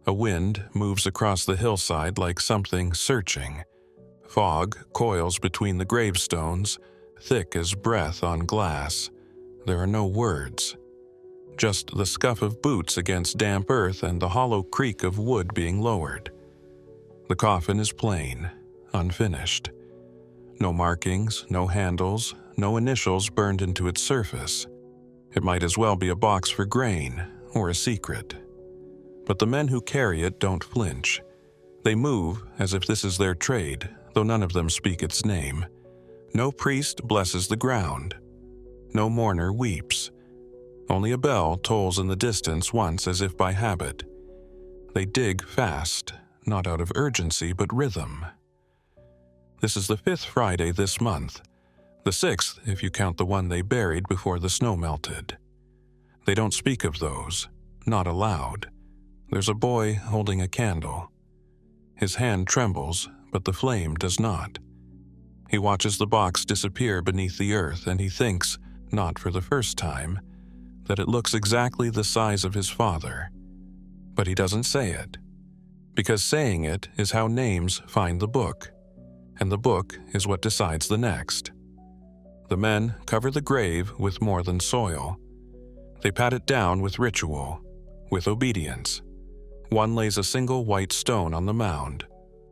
A wind moves across the hillside like something searching. Fog coils between the gravestones, thick as breath on glass. There are no words. Just the scuff of boots against damp earth and the hollow creak of wood being lowered. The coffin is plain, unfinished. No markings, no handles, no initials burned into its surface. It might as well be a box for grain or a secret. But the men who carry it don't flinch. They move as if this is their trade, though none of them speak its name. No priest blesses the ground. No mourner weeps. Only a bell tolls in the distance once as if by habit. They dig fast, not out of urgency but rhythm. This is the 5th Friday this month, the 6th if you count the one they buried before the snow melted. They don't speak of those, not aloud. There's a boy holding a candle. His hand trembles, but the flame does not. He watches the box disappear beneath the earth, and he thinks, not for the first time, that it looks exactly the size of his father. But he doesn't say it, because saying it is how names find the book, and the book is what decides the next. The men cover the grave with more than soil. They pat it down with ritual, with obedience. One lays a single white stone on the mound.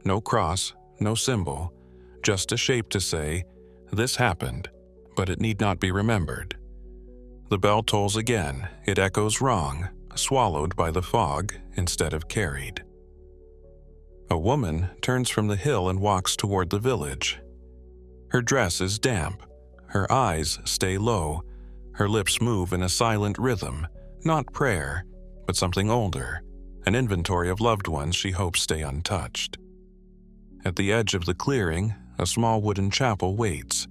No cross, no symbol, just a shape to say, "This happened, but it need not be remembered." The bell tolls again. It echoes wrong, swallowed by the fog instead of carried. A woman turns from the hill and walks toward the village. Her dress is damp. Her eyes stay low. Her lips move in a silent rhythm, not prayer, but something older, an inventory of loved ones she hopes stay untouched. At the edge of the clearing, a small wooden chapel waits.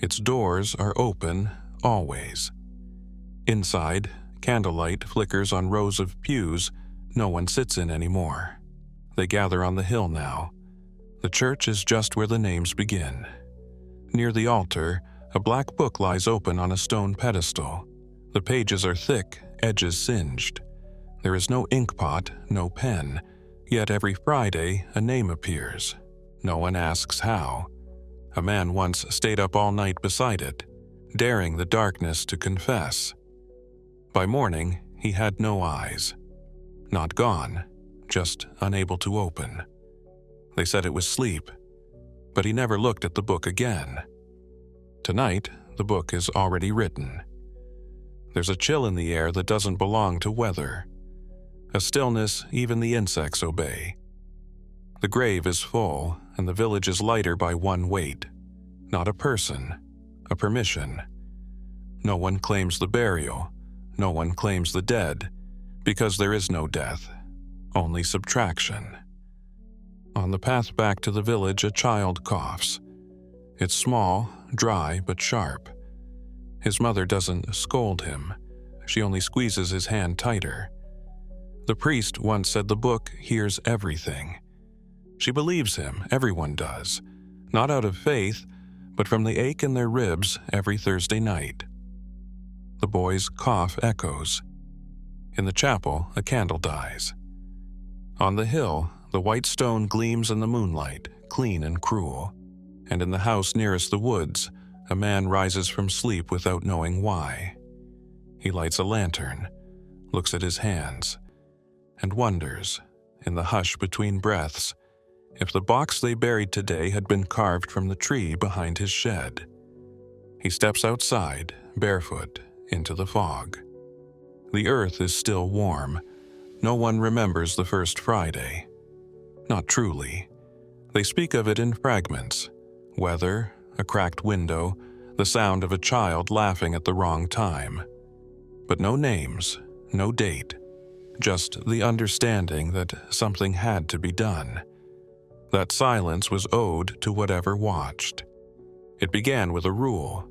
Its doors are open, always. Inside, candlelight flickers on rows of pews no one sits in anymore. They gather on the hill now. The church is just where the names begin. Near the altar, a black book lies open on a stone pedestal. The pages are thick, edges singed. There is no inkpot, no pen, yet every Friday a name appears. No one asks how. A man once stayed up all night beside it, daring the darkness to confess. By morning, he had no eyes. Not gone, just unable to open. They said it was sleep, but he never looked at the book again. Tonight, the book is already written. There's a chill in the air that doesn't belong to weather. A stillness even the insects obey. The grave is full, and the village is lighter by one weight. Not a person, a permission. No one claims the burial, no one claims the dead, because there is no death, only subtraction. On the path back to the village, a child coughs. It's small, dry, but sharp. His mother doesn't scold him. She only squeezes his hand tighter. The priest once said the book hears everything. She believes him, everyone does, not out of faith, but from the ache in their ribs every Thursday night. The boy's cough echoes. In the chapel, a candle dies. On the hill, the white stone gleams in the moonlight, clean and cruel. And in the house nearest the woods, a man rises from sleep without knowing why. He lights a lantern, looks at his hands, and wonders, in the hush between breaths, if the box they buried today had been carved from the tree behind his shed. He steps outside, barefoot, into the fog. The earth is still warm. No one remembers the first Friday. Not truly. They speak of it in fragments. Weather, a cracked window, the sound of a child laughing at the wrong time. But no names, no date. Just the understanding that something had to be done. That silence was owed to whatever watched. It began with a rule.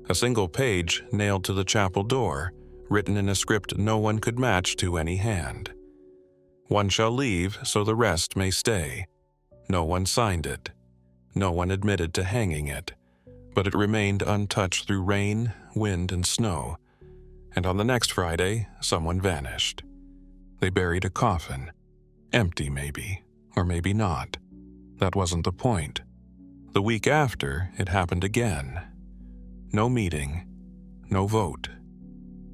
A single page nailed to the chapel door, written in a script no one could match to any hand. One shall leave so the rest may stay. No one signed it. No one admitted to hanging it, but it remained untouched through rain, wind, and snow. And on the next Friday, someone vanished. They buried a coffin. Empty maybe, or maybe not. That wasn't the point. The week after, it happened again. No meeting, no vote.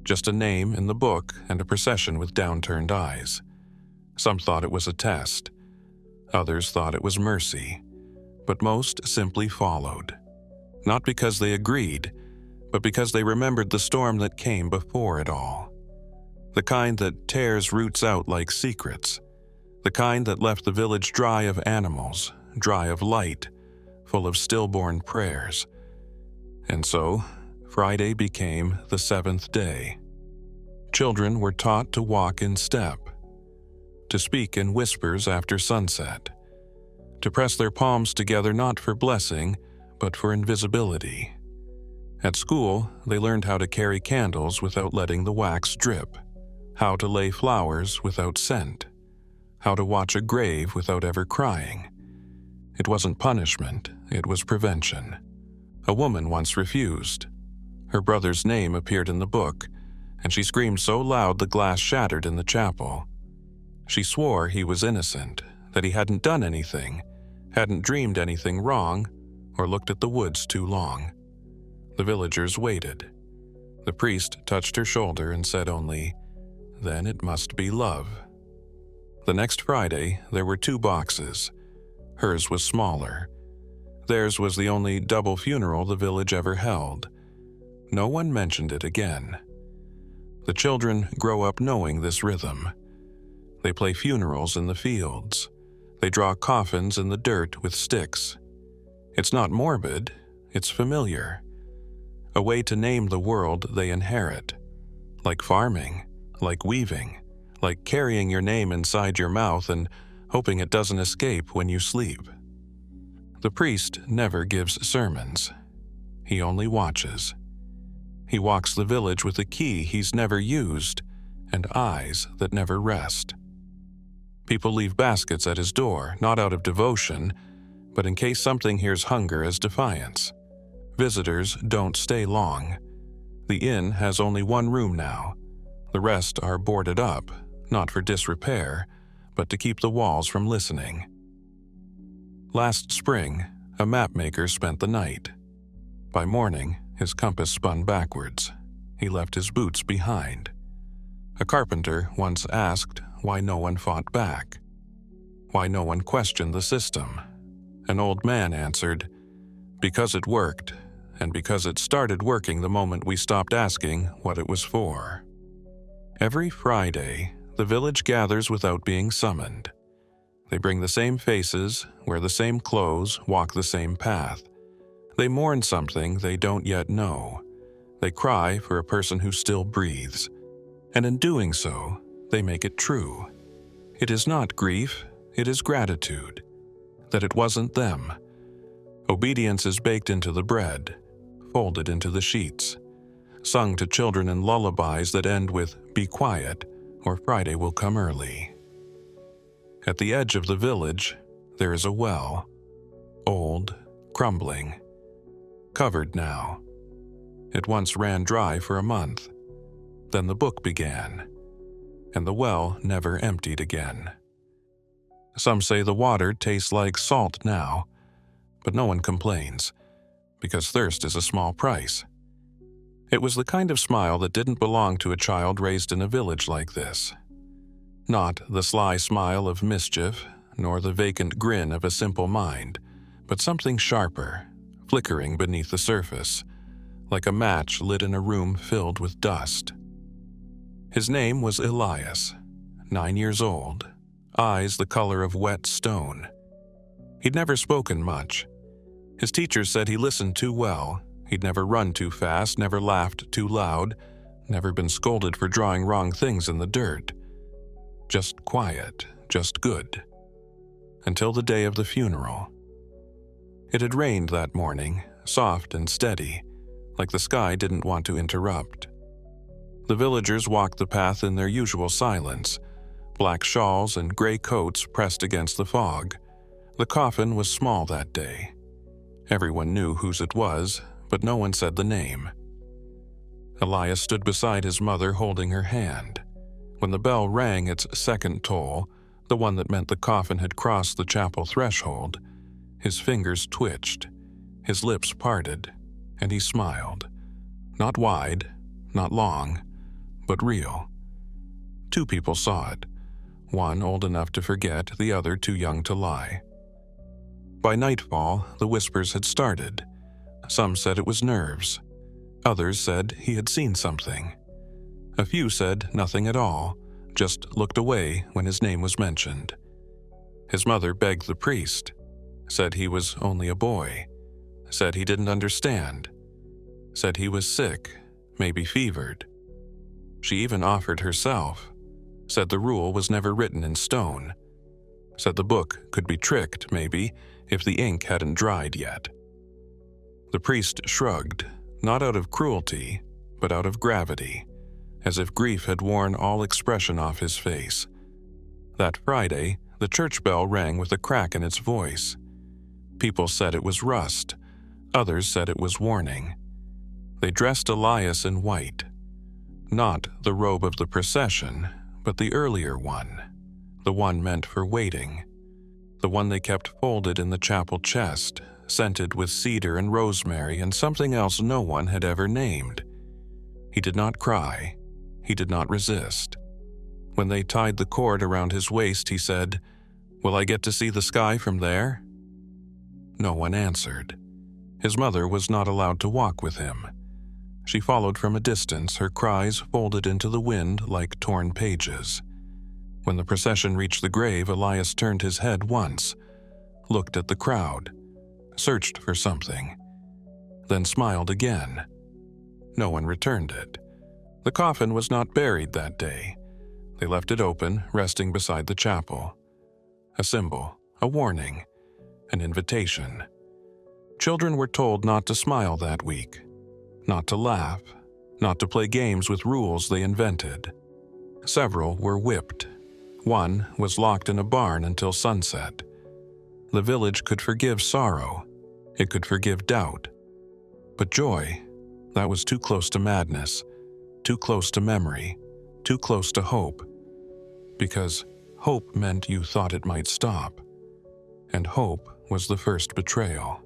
Just a name in the book and a procession with downturned eyes. Some thought it was a test. Others thought it was mercy. But most simply followed. Not because they agreed, but because they remembered the storm that came before it all. The kind that tears roots out like secrets. The kind that left the village dry of animals, dry of light, full of stillborn prayers. And so, Friday became the seventh day. Children were taught to walk in step, to speak in whispers after sunset, to press their palms together not for blessing, but for invisibility. At school, they learned how to carry candles without letting the wax drip, how to lay flowers without scent, how to watch a grave without ever crying. It wasn't punishment, it was prevention. A woman once refused. Her brother's name appeared in the book, and she screamed so loud the glass shattered in the chapel. She swore he was innocent, that he hadn't done anything, hadn't dreamed anything wrong, or looked at the woods too long. The villagers waited. The priest touched her shoulder and said only, "Then it must be love." The next Friday, there were 2 boxes. Hers was smaller. Theirs was the only double funeral the village ever held. No one mentioned it again. The children grow up knowing this rhythm. They play funerals in the fields. They draw coffins in the dirt with sticks. It's not morbid, it's familiar. A way to name the world they inherit. Like farming, like weaving, like carrying your name inside your mouth and hoping it doesn't escape when you sleep. The priest never gives sermons. He only watches. He walks the village with a key he's never used and eyes that never rest. People leave baskets at his door, not out of devotion, but in case something hears hunger as defiance. Visitors don't stay long. The inn has only 1 room now. The rest are boarded up, not for disrepair, but to keep the walls from listening. Last spring, a mapmaker spent the night. By morning, his compass spun backwards. He left his boots behind. A carpenter once asked why no one fought back, why no one questioned the system. An old man answered, "Because it worked, and because it started working the moment we stopped asking what it was for." Every Friday, the village gathers without being summoned. They bring the same faces, wear the same clothes, walk the same path. They mourn something they don't yet know. They cry for a person who still breathes. And in doing so, they make it true. It is not grief, it is gratitude. That it wasn't them. Obedience is baked into the bread, folded into the sheets, sung to children in lullabies that end with "Be quiet," or "Friday will come early." At the edge of the village, there is a well, old, crumbling, covered now. It once ran dry for a month. Then the book began, and the well never emptied again. Some say the water tastes like salt now, but no one complains, because thirst is a small price. It was the kind of smile that didn't belong to a child raised in a village like this. Not the sly smile of mischief, nor the vacant grin of a simple mind, but something sharper, flickering beneath the surface, like a match lit in a room filled with dust. His name was Elias, 9 years old, eyes the color of wet stone. He'd never spoken much. His teachers said he listened too well. He'd never run too fast, never laughed too loud, never been scolded for drawing wrong things in the dirt. Just quiet, just good. Until the day of the funeral. It had rained that morning, soft and steady, like the sky didn't want to interrupt. The villagers walked the path in their usual silence, black shawls and gray coats pressed against the fog. The coffin was small that day. Everyone knew whose it was, but no one said the name. Elias stood beside his mother holding her hand. When the bell rang its second toll, the one that meant the coffin had crossed the chapel threshold, his fingers twitched, his lips parted, and he smiled. Not wide, not long, but real. 2 people saw it, one old enough to forget, the other too young to lie. By nightfall, the whispers had started. Some said it was nerves. Others said he had seen something. A few said nothing at all, just looked away when his name was mentioned. His mother begged the priest, said he was only a boy, said he didn't understand, said he was sick, maybe fevered. She even offered herself, said the rule was never written in stone, said the book could be tricked, maybe, if the ink hadn't dried yet. The priest shrugged, not out of cruelty, but out of gravity, as if grief had worn all expression off his face. That Friday, the church bell rang with a crack in its voice. People said it was rust, others said it was warning. They dressed Elias in white, not the robe of the procession, but the earlier one, the one meant for waiting, the one they kept folded in the chapel chest, scented with cedar and rosemary and something else no one had ever named. He did not cry. He did not resist. When they tied the cord around his waist, he said, "Will I get to see the sky from there?" No one answered. His mother was not allowed to walk with him. She followed from a distance, her cries folded into the wind like torn pages. When the procession reached the grave, Elias turned his head once, looked at the crowd, searched for something, then smiled again. No one returned it. The coffin was not buried that day. They left it open, resting beside the chapel. A symbol, a warning, an invitation. Children were told not to smile that week, not to laugh, not to play games with rules they invented. Several were whipped. One was locked in a barn until sunset. The village could forgive sorrow. It could forgive doubt. But joy, that was too close to madness, too close to memory, too close to hope. Because hope meant you thought it might stop. And hope was the first betrayal.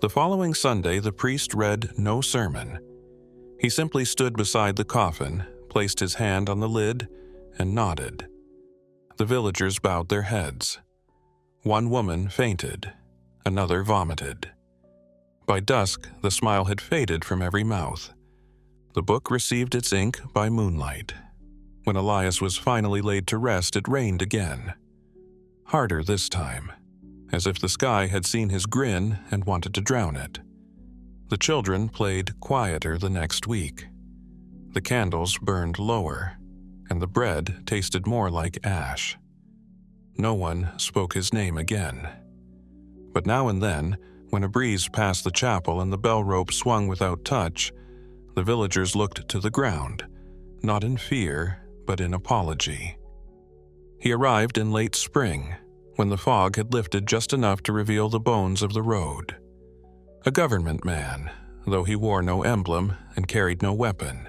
The following Sunday, the priest read no sermon. He simply stood beside the coffin, placed his hand on the lid, and nodded. The villagers bowed their heads. One woman fainted. Another vomited. By dusk, the smile had faded from every mouth. The book received its ink by moonlight. When Elias was finally laid to rest, it rained again. Harder this time, as if the sky had seen his grin and wanted to drown it. The children played quieter the next week. The candles burned lower, and the bread tasted more like ash. No one spoke his name again. But now and then, when a breeze passed the chapel and the bell rope swung without touch, the villagers looked to the ground, not in fear, but in apology. He arrived in late spring, when the fog had lifted just enough to reveal the bones of the road. A government man, though he wore no emblem and carried no weapon.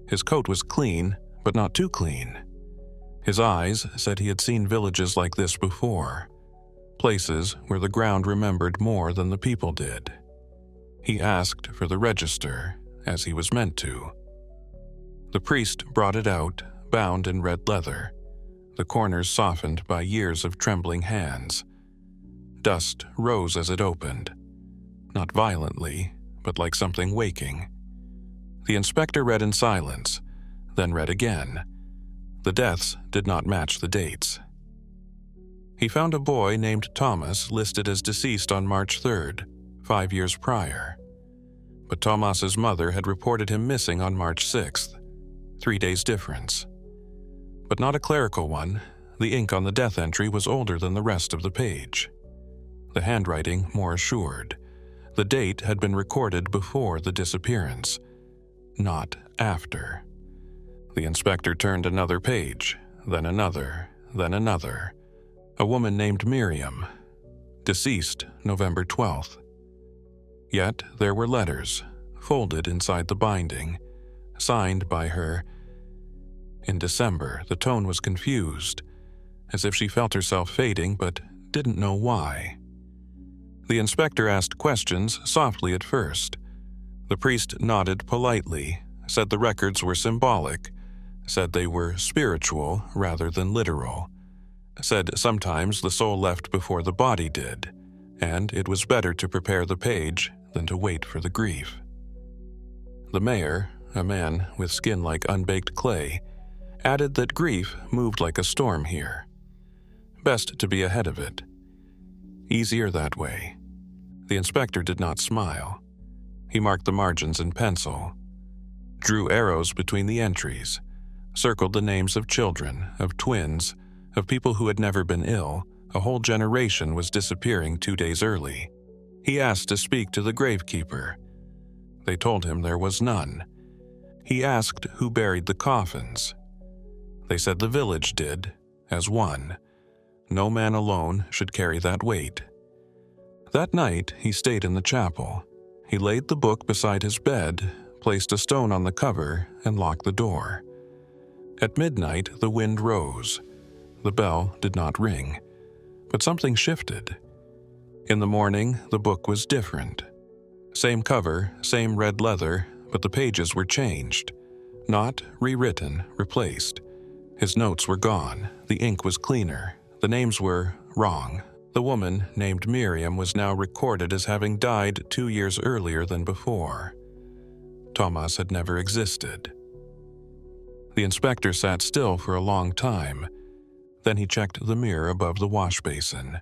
His coat was clean, but not too clean. His eyes said he had seen villages like this before, places where the ground remembered more than the people did. He asked for the register, as he was meant to. The priest brought it out, bound in red leather, the corners softened by years of trembling hands. Dust rose as it opened, not violently, but like something waking. The inspector read in silence, then read again. The deaths did not match the dates. He found a boy named Thomas listed as deceased on March 3rd, 5 years prior. But Thomas's mother had reported him missing on March 6th, 3 days difference. But not a clerical one. The ink on the death entry was older than the rest of the page. The handwriting more assured. The date had been recorded before the disappearance, not after. The inspector turned another page, then another, then another. A woman named Miriam, deceased November 12th. Yet there were letters, folded inside the binding, signed by her. In December, the tone was confused. as if she felt herself fading but didn't know why. The inspector asked questions softly at first. The priest nodded politely, said the records were symbolic, said they were spiritual rather than literal, said sometimes the soul left before the body did, and it was better to prepare the page than to wait for the grief. The mayor, a man with skin like unbaked clay, added that grief moved like a storm here. Best to be ahead of it. Easier that way. The inspector did not smile. He marked the margins in pencil, drew arrows between the entries, circled the names of children, of twins, of people who had never been ill. A whole generation was disappearing 2 days early. He asked to speak to the gravekeeper. They told him there was none. He asked who buried the coffins. They said the village did, as one. No man alone should carry that weight. That night, he stayed in the chapel. He laid the book beside his bed, placed a stone on the cover, and locked the door. At midnight, the wind rose. The bell did not ring, but something shifted. In the morning, the book was different. Same cover, same red leather, but the pages were changed. Not rewritten, replaced. His notes were gone. The ink was cleaner. The names were wrong. The woman, named Miriam, was now recorded as having died 2 years earlier than before. Thomas had never existed. The inspector sat still for a long time. Then he checked the mirror above the wash basin.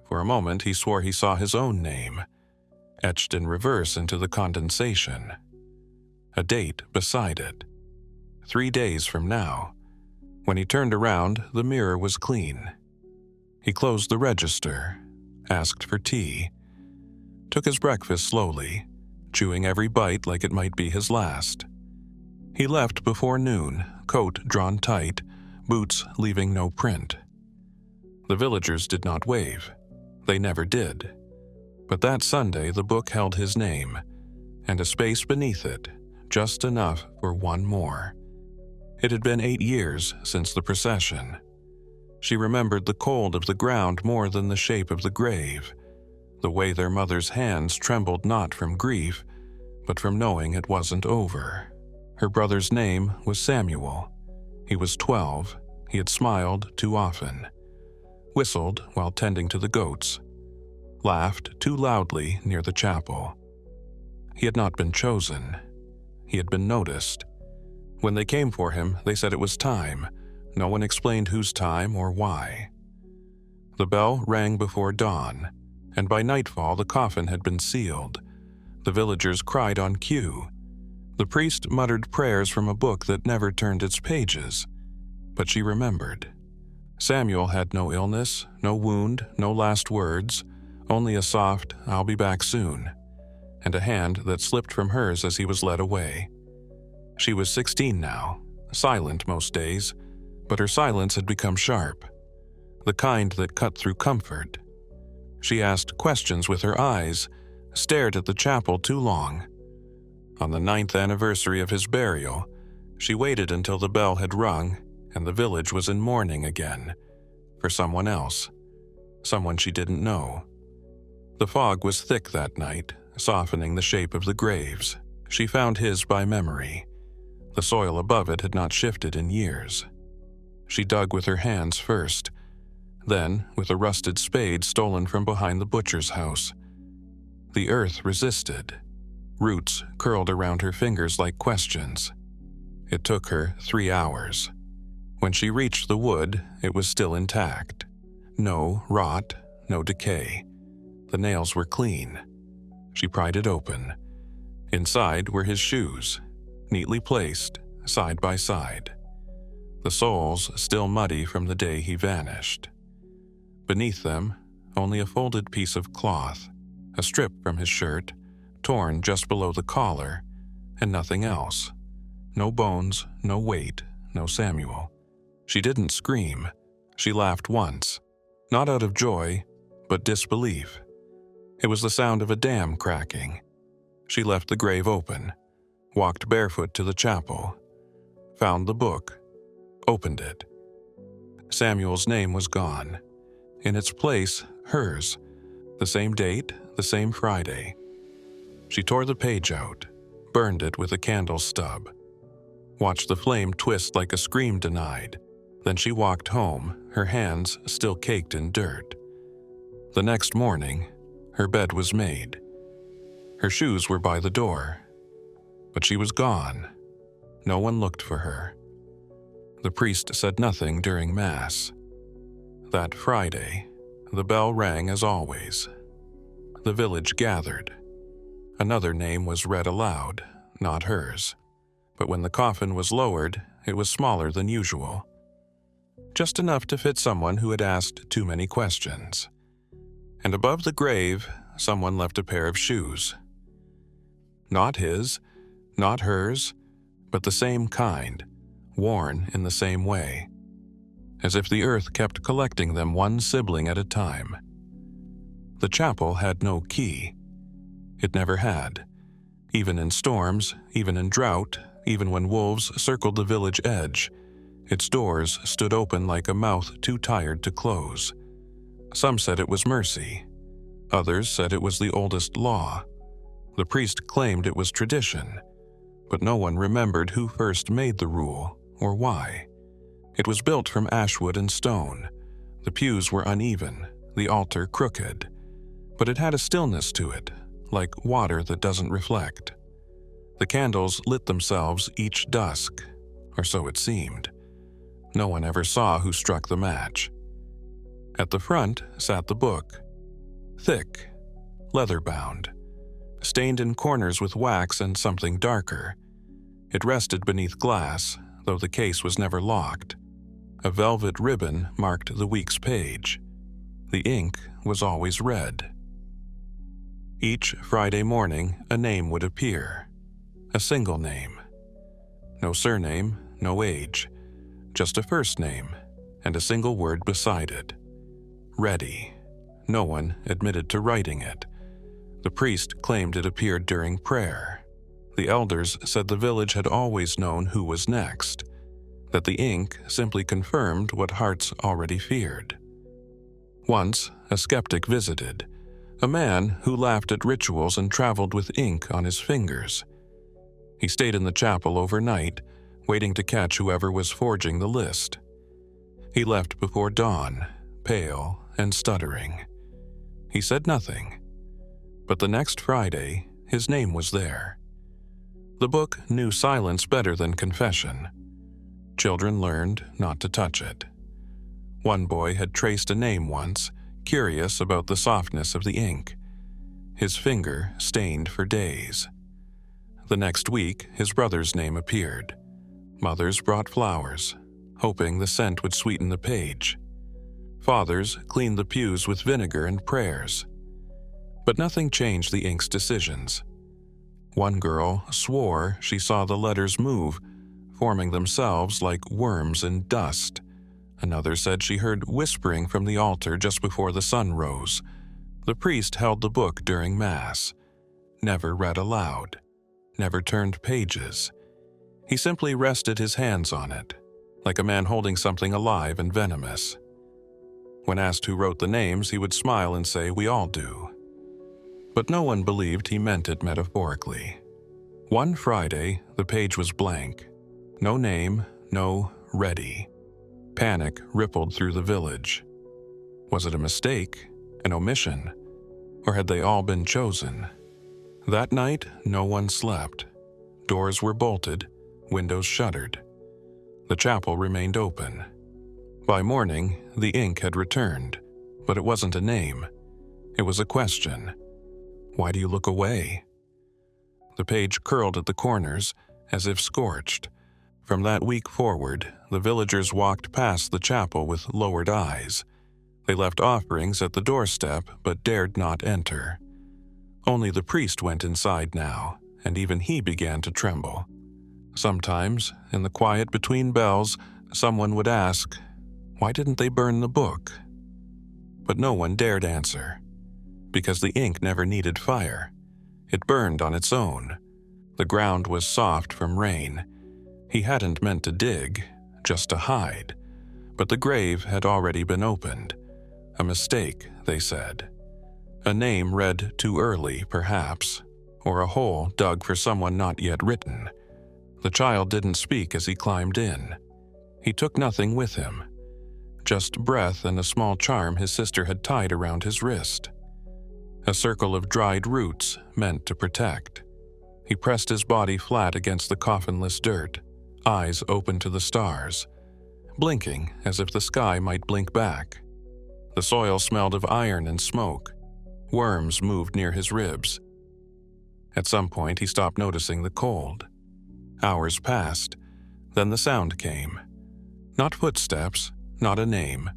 For a moment, he swore he saw his own name, etched in reverse into the condensation. A date beside it. 3 days from now. When he turned around, the mirror was clean. He closed the register, asked for tea, took his breakfast slowly, chewing every bite like it might be his last. He left before noon, coat drawn tight, boots leaving no print. The villagers did not wave. They never did. But that Sunday the book held his name, and a space beneath it, just enough for one more. It had been 8 years since the procession. She remembered the cold of the ground more than the shape of the grave, the way their mother's hands trembled not from grief, but from knowing it wasn't over. Her brother's name was Samuel. He was 12. He had smiled too often, whistled while tending to the goats, laughed too loudly near the chapel. He had not been chosen. He had been noticed. When they came for him, they said it was time. No one explained whose time or why. The bell rang before dawn, and by nightfall the coffin had been sealed. The villagers cried on cue. The priest muttered prayers from a book that never turned its pages. But she remembered. Samuel had no illness, no wound, no last words, only a soft, "I'll be back soon," and a hand that slipped from hers as he was led away. She was 16 now, silent most days, but her silence had become sharp, the kind that cut through comfort. She asked questions with her eyes, stared at the chapel too long. On the 9th anniversary of his burial, she waited until the bell had rung and the village was in mourning again, for someone else, someone she didn't know. The fog was thick that night, softening the shape of the graves. She found his by memory. The soil above it had not shifted in years. She dug with her hands first, then with a rusted spade stolen from behind the butcher's house. The earth resisted. Roots curled around her fingers like questions. It took her 3 hours. When she reached the wood, it was still intact. No rot, no decay. The nails were clean. She pried it open. Inside were his shoes, neatly placed, side by side. The soles still muddy from the day he vanished. Beneath them, only a folded piece of cloth, a strip from his shirt, torn just below the collar, and nothing else. No bones, no weight, no Samuel. She didn't scream. She laughed once, not out of joy, but disbelief. It was the sound of a dam cracking. She left the grave open, walked barefoot to the chapel, found the book, opened it. Samuel's name was gone. In its place, hers. The same date, the same Friday. She tore the page out, burned it with a candle stub, watched the flame twist like a scream denied. Then she walked home, her hands still caked in dirt. The next morning, her bed was made. Her shoes were by the door. But she was gone. No one looked for her. The priest said nothing during Mass. That Friday, the bell rang as always. The village gathered. Another name was read aloud, not hers. But when the coffin was lowered, it was smaller than usual. Just enough to fit someone who had asked too many questions. And above the grave, someone left a pair of shoes. Not his, not hers, but the same kind, worn in the same way, as if the earth kept collecting them one sibling at a time. The chapel had no key. It never had. Even in storms, even in drought, even when wolves circled the village edge, its doors stood open like a mouth too tired to close. Some said it was mercy. Others said it was the oldest law. The priest claimed it was tradition, but no one remembered who first made the rule or why. It was built from ashwood and stone. The pews were uneven, the altar crooked, but it had a stillness to it, like water that doesn't reflect. The candles lit themselves each dusk, or so it seemed. No one ever saw who struck the match. At the front sat the book, thick, leather-bound, stained in corners with wax and something darker. It rested beneath glass, though the case was never locked. A velvet ribbon marked the week's page. The ink was always red. Each Friday morning, a name would appear. A single name. No surname, no age. Just a first name, and a single word beside it. Ready. No one admitted to writing it. The priest claimed it appeared during prayer. The elders said the village had always known who was next, that the ink simply confirmed what hearts already feared. Once, a skeptic visited, a man who laughed at rituals and traveled with ink on his fingers. He stayed in the chapel overnight, waiting to catch whoever was forging the list. He left before dawn, pale and stuttering. He said nothing, but the next Friday, his name was there. The book knew silence better than confession. Children learned not to touch it. One boy had traced a name once, curious about the softness of the ink. His finger stained for days. The next week, his brother's name appeared. Mothers brought flowers, hoping the scent would sweeten the page. Fathers cleaned the pews with vinegar and prayers. But nothing changed the ink's decisions. One girl swore she saw the letters move, forming themselves like worms in dust. Another said she heard whispering from the altar just before the sun rose. The priest held the book during Mass, never read aloud, never turned pages. He simply rested his hands on it, like a man holding something alive and venomous. When asked who wrote the names, he would smile and say, "We all do." But no one believed he meant it metaphorically. One Friday, the page was blank. No name, no ready. Panic rippled through the village. Was it a mistake, an omission, or had they all been chosen? That night, no one slept. Doors were bolted, windows shuttered. The chapel remained open. By morning, the ink had returned, but it wasn't a name. It was a question. Why do you look away? The page curled at the corners, as if scorched. From that week forward, the villagers walked past the chapel with lowered eyes. They left offerings at the doorstep, but dared not enter. Only the priest went inside now, and even he began to tremble. Sometimes, in the quiet between bells, someone would ask, "Why didn't they burn the book?" But no one dared answer, because the ink never needed fire. It burned on its own. The ground was soft from rain. He hadn't meant to dig, just to hide. But the grave had already been opened. A mistake, they said. A name read too early, perhaps, or a hole dug for someone not yet written. The child didn't speak as he climbed in. He took nothing with him, just breath and a small charm his sister had tied around his wrist. A circle of dried roots meant to protect. He pressed his body flat against the coffinless dirt, eyes open to the stars, blinking as if the sky might blink back. The soil smelled of iron and smoke. Worms moved near his ribs. At some point, he stopped noticing the cold. Hours passed. Then the sound came. Not footsteps, not a name.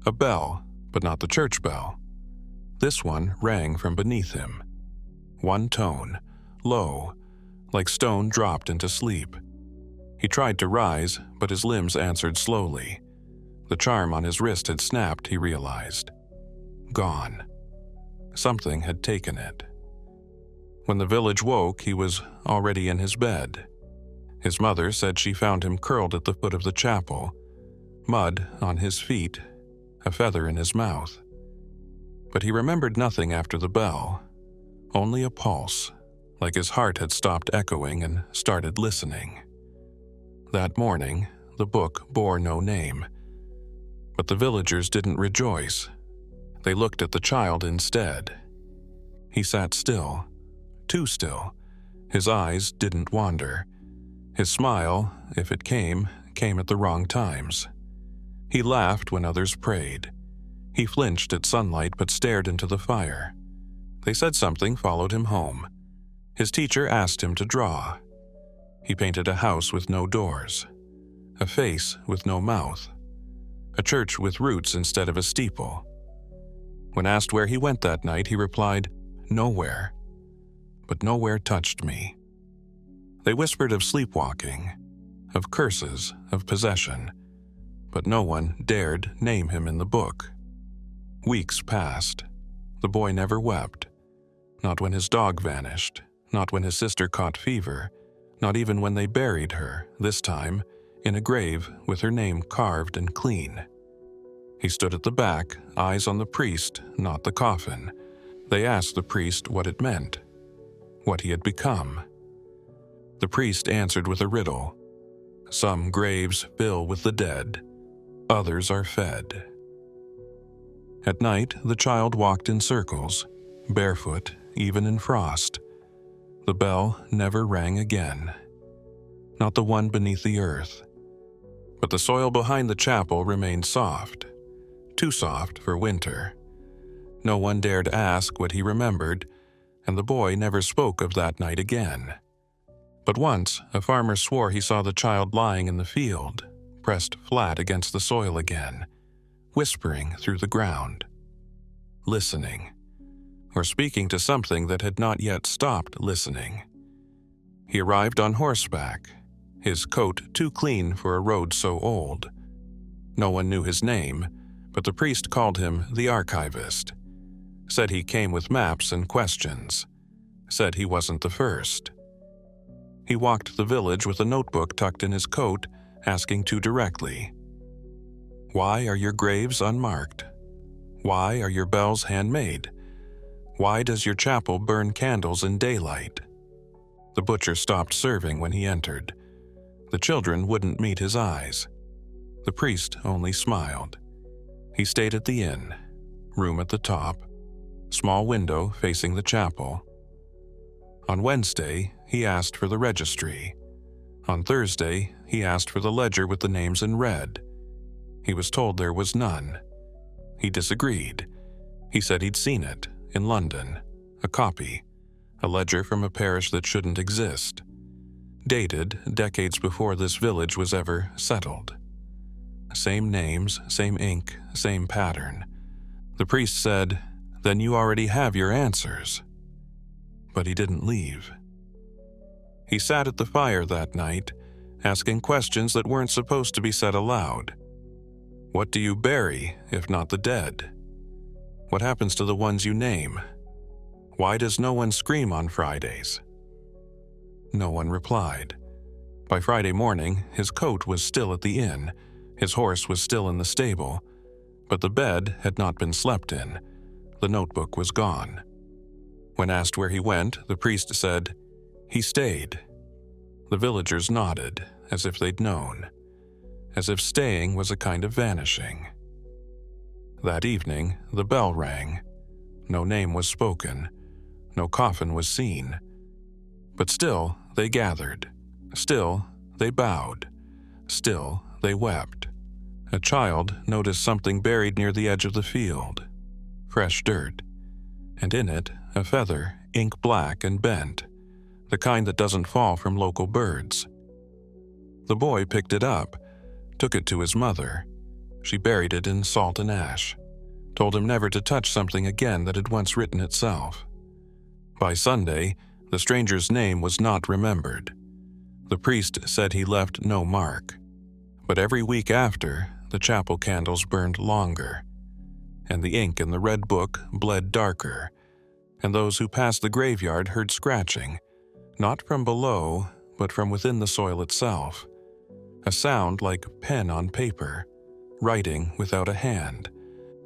A bell, but not the church bell. This one rang from beneath him. One tone, low, like stone dropped into sleep. He tried to rise, but his limbs answered slowly. The charm on his wrist had snapped, he realized. Gone. Something had taken it. When the village woke, he was already in his bed. His mother said she found him curled at the foot of the chapel, mud on his feet, a feather in his mouth. But he remembered nothing after the bell, only a pulse, like his heart had stopped echoing and started listening. That morning, the book bore no name. But the villagers didn't rejoice. They looked at the child instead. He sat still, too still. His eyes didn't wander. His smile, if it came at the wrong times. He laughed when others prayed. He flinched at sunlight but stared into the fire. They said something followed him home. His teacher asked him to draw. He painted a house with no doors, a face with no mouth, a church with roots instead of a steeple. When asked where he went that night, he replied, "Nowhere." But nowhere touched me. They whispered of sleepwalking, of curses, of possession, but no one dared name him in the book. Weeks passed. The boy never wept. Not when his dog vanished, not when his sister caught fever, not even when they buried her, this time, in a grave with her name carved and clean. He stood at the back, eyes on the priest, not the coffin. They asked the priest what it meant, what he had become. The priest answered with a riddle. Some graves fill with the dead, others are fed. At night, the child walked in circles, barefoot, even in frost. The bell never rang again. Not the one beneath the earth. But the soil behind the chapel remained soft. Too soft for winter. No one dared ask what he remembered, and the boy never spoke of that night again. But once, a farmer swore he saw the child lying in the field, pressed flat against the soil again, whispering through the ground. Listening. Or speaking to something that had not yet stopped listening. He arrived on horseback, his coat too clean for a road so old. No one knew his name, but the priest called him the archivist. Said he came with maps and questions. Said he wasn't the first. He walked the village with a notebook tucked in his coat, asking too directly, "Why are your graves unmarked? Why are your bells handmade? Why does your chapel burn candles in daylight?" The butcher stopped serving when he entered. The children wouldn't meet his eyes. The priest only smiled. He stayed at the inn, room at the top, small window facing the chapel. On Wednesday, he asked for the registry. On Thursday, he asked for the ledger with the names in red. He was told there was none. He disagreed. He said he'd seen it, in London, a copy, a ledger from a parish that shouldn't exist, dated decades before this village was ever settled. Same names, same ink, same pattern. The priest said, "Then you already have your answers." But he didn't leave. He sat at the fire that night, asking questions that weren't supposed to be said aloud. What do you bury, if not the dead? What happens to the ones you name? Why does no one scream on Fridays? No one replied. By Friday morning, his coat was still at the inn, His horse was still in the stable, but the bed had not been slept in. The notebook was gone. When asked where he went, the priest said, "He stayed." The villagers nodded, as if they'd known, as if staying was a kind of vanishing. That evening, the bell rang. No name was spoken. No coffin was seen. But still they gathered. Still they bowed. Still they wept. A child noticed something buried near the edge of the field. Fresh dirt. And in it, a feather, ink black and bent, the kind that doesn't fall from local birds. The boy picked it up, took it to his mother. She buried it in salt and ash, told him never to touch something again that had once written itself. By Sunday, the stranger's name was not remembered. The priest said he left no mark. But every week after, the chapel candles burned longer, and the ink in the red book bled darker, and those who passed the graveyard heard scratching, not from below, but from within the soil itself. A sound like pen on paper, writing without a hand,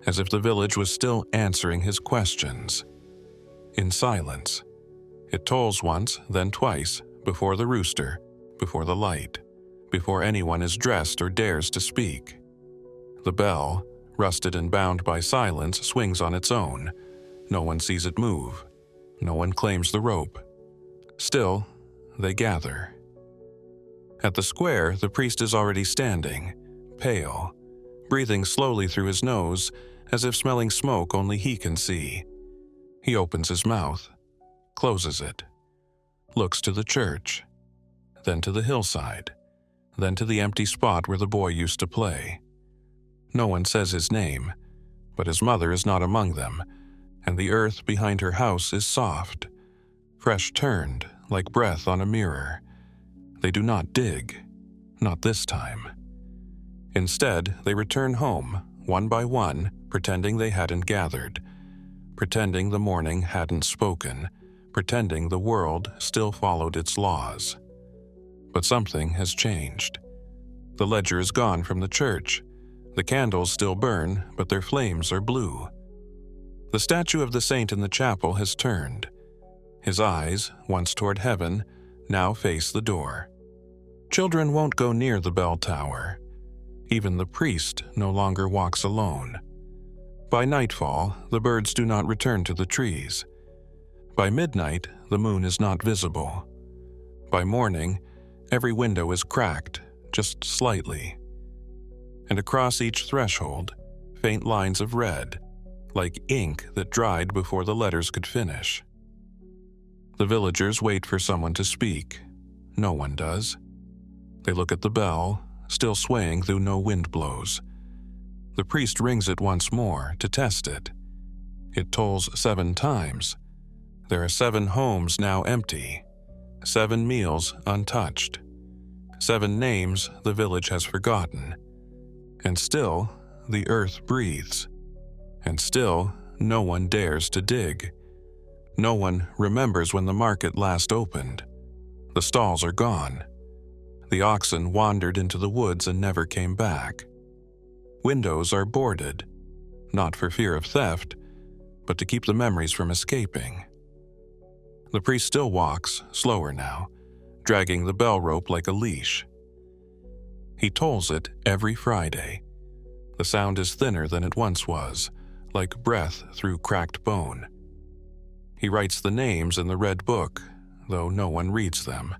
as if the village was still answering his questions. In silence. It tolls once, then twice, before the rooster, before the light, before anyone is dressed or dares to speak. The bell, rusted and bound by silence, swings on its own. No one sees it move. No one claims the rope. Still, they gather. At the square, the priest is already standing, pale, breathing slowly through his nose, as if smelling smoke only he can see. He opens his mouth, closes it, looks to the church, then to the hillside, then to the empty spot where the boy used to play. No one says his name, but his mother is not among them, and the earth behind her house is soft, fresh turned, like breath on a mirror. They do not dig, not this time. Instead, they return home, one by one, pretending they hadn't gathered, pretending the morning hadn't spoken, pretending the world still followed its laws. But something has changed. The ledger is gone from the church. The candles still burn, but their flames are blue. The statue of the saint in the chapel has turned. His eyes, once toward heaven, now face the door. Children won't go near the bell tower. Even the priest no longer walks alone. By nightfall, the birds do not return to the trees. By midnight, the moon is not visible. By morning, every window is cracked, just slightly. And across each threshold, faint lines of red, like ink that dried before the letters could finish. The villagers wait for someone to speak. No one does. They look at the bell, still swaying though no wind blows. The priest rings it once more to test it. It tolls 7 times. There are 7 homes now empty, 7 meals untouched, 7 names the village has forgotten. And still, the earth breathes. And still, no one dares to dig. No one remembers when the market last opened. The stalls are gone. The oxen wandered into the woods and never came back. Windows are boarded, not for fear of theft, but to keep the memories from escaping. The priest still walks, slower now, dragging the bell rope like a leash. He tolls it every Friday. The sound is thinner than it once was, like breath through cracked bone. He writes the names in the red book, though no one reads them.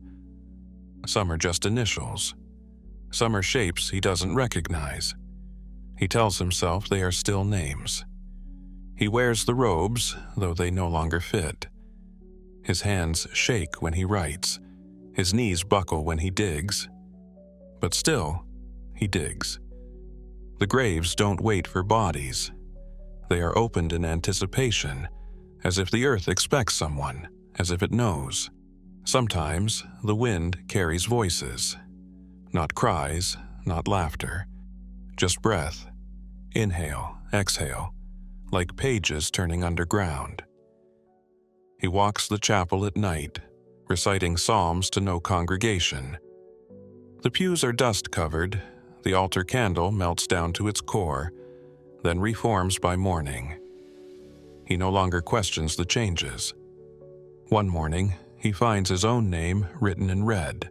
Some are just initials. Some are shapes he doesn't recognize. He tells himself they are still names. He wears the robes, though they no longer fit. His hands shake when he writes. His knees buckle when he digs. But still, he digs. The graves don't wait for bodies. They are opened in anticipation, as if the earth expects someone, as if it knows. Sometimes the wind carries voices. Not cries, not laughter. Just breath. Inhale, exhale, like pages turning underground. He walks the chapel at night, reciting psalms to no congregation. The pews are dust-covered, The altar candle melts down to its core, then reforms by morning. He no longer questions the changes. One morning, he finds his own name written in red.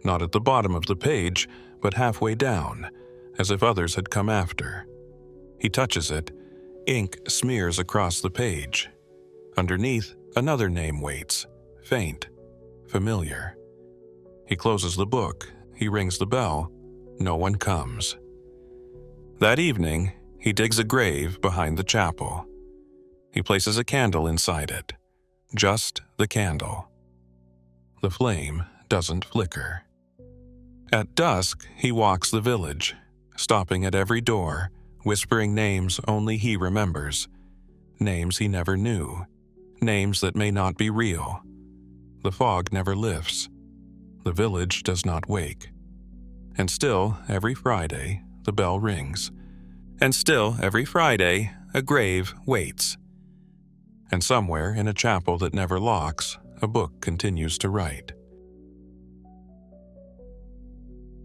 Not at the bottom of the page, but halfway down, as if others had come after. He touches it. Ink smears across the page. Underneath, another name waits, faint, familiar. He closes the book. He rings the bell. No one comes. That evening, he digs a grave behind the chapel. He places a candle inside it. Just the candle. The flame doesn't flicker. At dusk, he walks the village, stopping at every door, whispering names only he remembers. Names he never knew. Names that may not be real. The fog never lifts. The village does not wake. And still, every Friday, the bell rings. And still, every Friday, a grave waits. And somewhere in a chapel that never locks, a book continues to write.